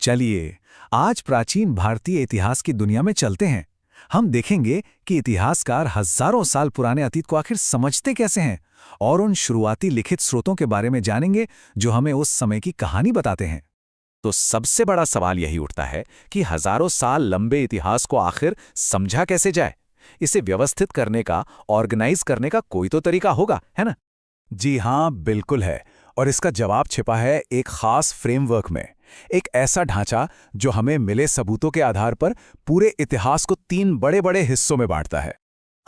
चलिए आज प्राचीन भारतीय इतिहास की दुनिया में चलते हैं। हम देखेंगे कि इतिहासकार हजारों साल पुराने अतीत को आखिर समझते कैसे हैं और उन शुरुआती लिखित स्रोतों के बारे में जानेंगे जो हमें उस समय की कहानी बताते हैं। तो सबसे बड़ा सवाल यही उठता है कि हजारों साल लंबे इतिहास को आखिर समझा कैसे जाए। इसे व्यवस्थित करने का, ऑर्गेनाइज करने का कोई तो तरीका होगा, है ना? जी हाँ, बिल्कुल है। और इसका जवाब छिपा है एक खास फ्रेमवर्क में, एक ऐसा ढांचा जो हमें मिले सबूतों के आधार पर पूरे इतिहास को 3 बड़े-बड़े हिस्सों में बांटता है।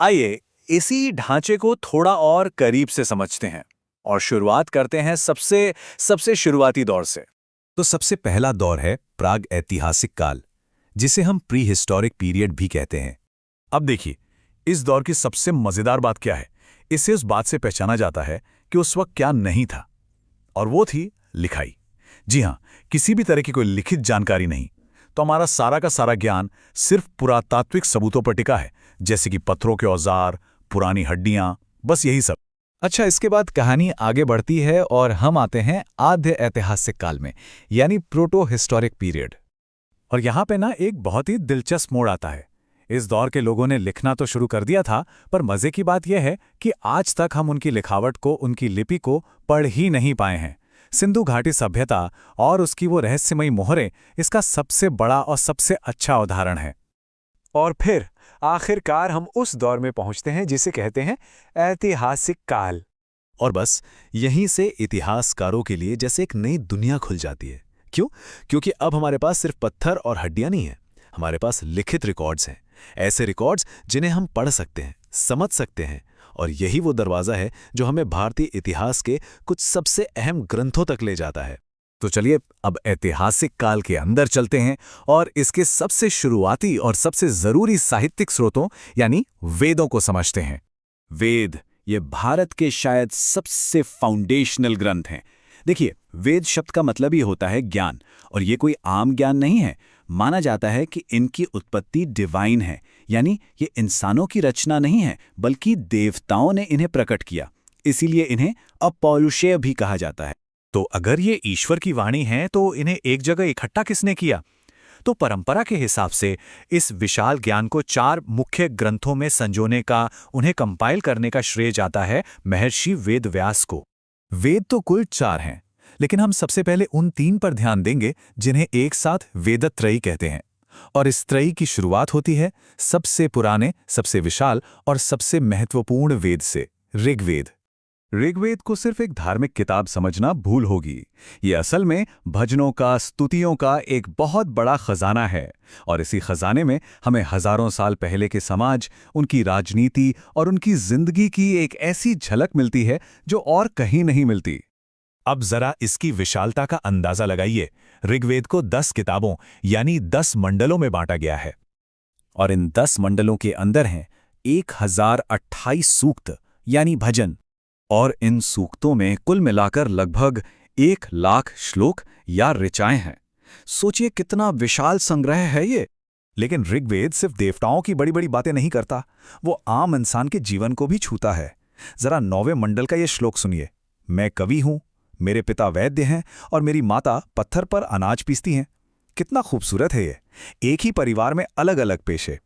आइए इसी ढांचे को थोड़ा और करीब से समझते हैं और शुरुआत करते हैं सबसे सबसे शुरुआती दौर से। तो सबसे पहला दौर है प्राग ऐतिहासिक काल, जिसे हम प्री हिस्टोरिक पीरियड भी कहते हैं। अब देखिए, इस दौर की सबसे मजेदार बात क्या है? इसे उस बात से पहचाना जाता है कि उस वक्त क्या नहीं था, और वो थी लिखाई। जी हाँ, किसी भी तरह की कोई लिखित जानकारी नहीं। तो हमारा सारा का सारा ज्ञान सिर्फ पुरातात्विक सबूतों पर टिका है, जैसे कि पत्थरों के औजार, पुरानी हड्डियां, बस यही सब। अच्छा, इसके बाद कहानी आगे बढ़ती है और हम आते हैं आद्य ऐतिहासिक काल में, यानी प्रोटो हिस्टोरिक पीरियड। और यहाँ पे ना एक बहुत ही दिलचस्प मोड़ आता है। इस दौर के लोगों ने लिखना तो शुरू कर दिया था, पर मजे की बात यह है कि आज तक हम उनकी लिखावट को, उनकी लिपि को पढ़ ही नहीं पाए हैं। सिंधु घाटी सभ्यता और उसकी वो रहस्यमयी मोहरें इसका सबसे बड़ा और सबसे अच्छा उदाहरण है। और फिर आखिरकार हम उस दौर में पहुंचते हैं जिसे कहते हैं ऐतिहासिक काल। और बस यहीं से इतिहासकारों के लिए जैसे एक नई दुनिया खुल जाती है। क्यों? क्योंकि अब हमारे पास सिर्फ पत्थर और हड्डियां नहीं हैं, हमारे पास लिखित रिकॉर्ड्स हैं। ऐसे रिकॉर्ड्स जिन्हें हम पढ़ सकते हैं, समझ सकते हैं, और यही वो दरवाज़ा है जो हमें भारतीय इतिहास के कुछ सबसे अहम ग्रंथों तक ले जाता है। तो चलिए अब ऐतिहासिक काल के अंदर चलते हैं और इसके सबसे शुरुआती और सबसे ज़रूरी साहित्यिक स्रोतों यानी वेदों को समझते हैं। वेद ये भारत के शायद सबसे फाउंडेशनल ग्रंथ हैं। देखिए, वेद शब्द का मतलब ही होता है ज्ञान, और ये कोई आम ज्ञान नहीं है। माना जाता है कि इनकी उत्पत्ति डिवाइन है, यानी ये इंसानों की रचना नहीं है, बल्कि देवताओं ने इन्हें प्रकट किया। इसीलिए इन्हें अपौरुषेय भी कहा जाता है। तो अगर ये ईश्वर की वाणी है तो इन्हें एक जगह इकट्ठा किसने किया? तो परंपरा के हिसाब से इस विशाल ज्ञान को 4 मुख्य ग्रंथों में संजोने का, उन्हें कंपाइल करने का श्रेय जाता है महर्षि वेदव्यास को। वेद तो कुल 4 हैं, लेकिन हम सबसे पहले उन 3 पर ध्यान देंगे जिन्हें एक साथ वेदत्रयी कहते हैं। और इस त्रयी की शुरुआत होती है सबसे पुराने, सबसे विशाल और सबसे महत्वपूर्ण वेद से, ऋग्वेद। ऋग्वेद को सिर्फ एक धार्मिक किताब समझना भूल होगी। ये असल में भजनों का, स्तुतियों का एक बहुत बड़ा खजाना है, और इसी खजाने में हमें हजारों साल पहले के समाज, उनकी राजनीति और उनकी जिंदगी की एक ऐसी झलक मिलती है जो और कहीं नहीं मिलती। अब जरा इसकी विशालता का अंदाजा लगाइए। ऋग्वेद को 10 किताबों यानी 10 मंडलों में बांटा गया है, और इन 10 मंडलों के अंदर हैं 1028 सूक्त यानी भजन, और इन सूक्तों में कुल मिलाकर लगभग 1 लाख श्लोक या ऋचाएं हैं। सोचिए कितना विशाल संग्रह है ये। लेकिन ऋग्वेद सिर्फ देवताओं की बड़ी बड़ी बातें नहीं करता, वो आम इंसान के जीवन को भी छूता है। जरा 9वें मंडल का ये श्लोक सुनिए। मैं कवि हूं, मेरे पिता वैद्य हैं और मेरी माता पत्थर पर अनाज पीसती हैं। कितना खूबसूरत है ये। एक ही परिवार में अलग अलग पेशे।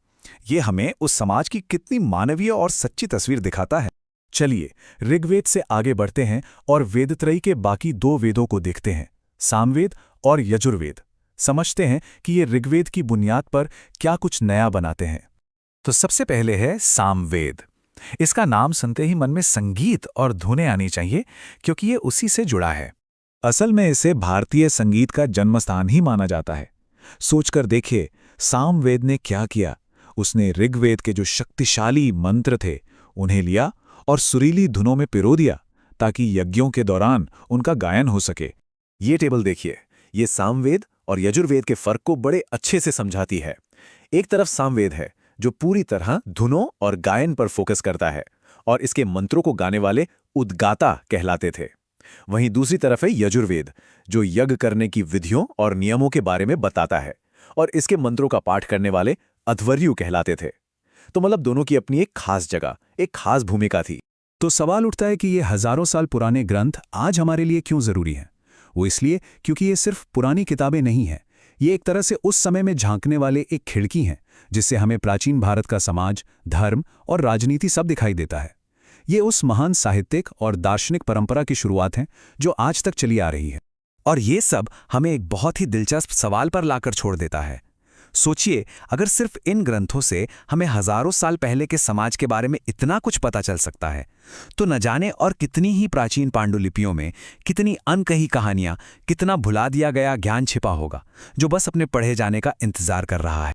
ये हमें उस समाज की कितनी मानवीय और सच्ची तस्वीर दिखाता है। चलिए ऋग्वेद से आगे बढ़ते हैं और वेदत्रयी के बाकी 2 वेदों को देखते हैं, सामवेद और यजुर्वेद। समझते हैं कि ये ऋग्वेद की बुनियाद पर क्या कुछ नया बनाते हैं। तो सबसे पहले है सामवेद। इसका नाम सुनते ही मन में संगीत और धुनें आनी चाहिए, क्योंकि ये उसी से जुड़ा है। असल में इसे भारतीय संगीत का जन्मस्थान ही माना जाता है। सोचकर देखिए, सामवेद ने क्या किया। उसने ऋग्वेद के जो शक्तिशाली मंत्र थे उन्हें लिया और सुरीली धुनों में पिरो दिया, ताकि यज्ञों के दौरान उनका गायन हो सके। ये टेबल देखिए, ये सामवेद और यजुर्वेद के फर्क को बड़े अच्छे से समझाती है। एक तरफ सामवेद है जो पूरी तरह धुनों और गायन पर फोकस करता है, और इसके मंत्रों को गाने वाले उद्गाता कहलाते थे। वहीं दूसरी तरफ है यजुर्वेद, जो यज्ञ करने की विधियों और नियमों के बारे में बताता है, और इसके मंत्रों का पाठ करने वाले अध्वर्यु कहलाते थे। तो मतलब दोनों की अपनी एक खास जगह, एक खास भूमिका थी। तो सवाल उठता है कि ये हजारों साल पुराने ग्रंथ आज हमारे लिए क्यों जरूरी हैं? वो इसलिए क्योंकि ये सिर्फ पुरानी किताबें नहीं हैं, ये एक तरह से उस समय में झांकने वाले एक खिड़की हैं, जिससे हमें प्राचीन भारत का समाज, धर्म और राजनीति सब दिखाई देता है। ये उस महान साहित्यिक और दार्शनिक परंपरा की शुरुआत है जो आज तक चली आ रही है। और ये सब हमें एक बहुत ही दिलचस्प सवाल पर लाकर छोड़ देता है। सोचिए, अगर सिर्फ इन ग्रंथों से हमें हजारों साल पहले के समाज के बारे में इतना कुछ पता चल सकता है, तो न जाने और कितनी ही प्राचीन पांडुलिपियों में कितनी अनकही कहानियां, कितना भुला दिया गया ज्ञान छिपा होगा, जो बस अपने पढ़े जाने का इंतजार कर रहा है।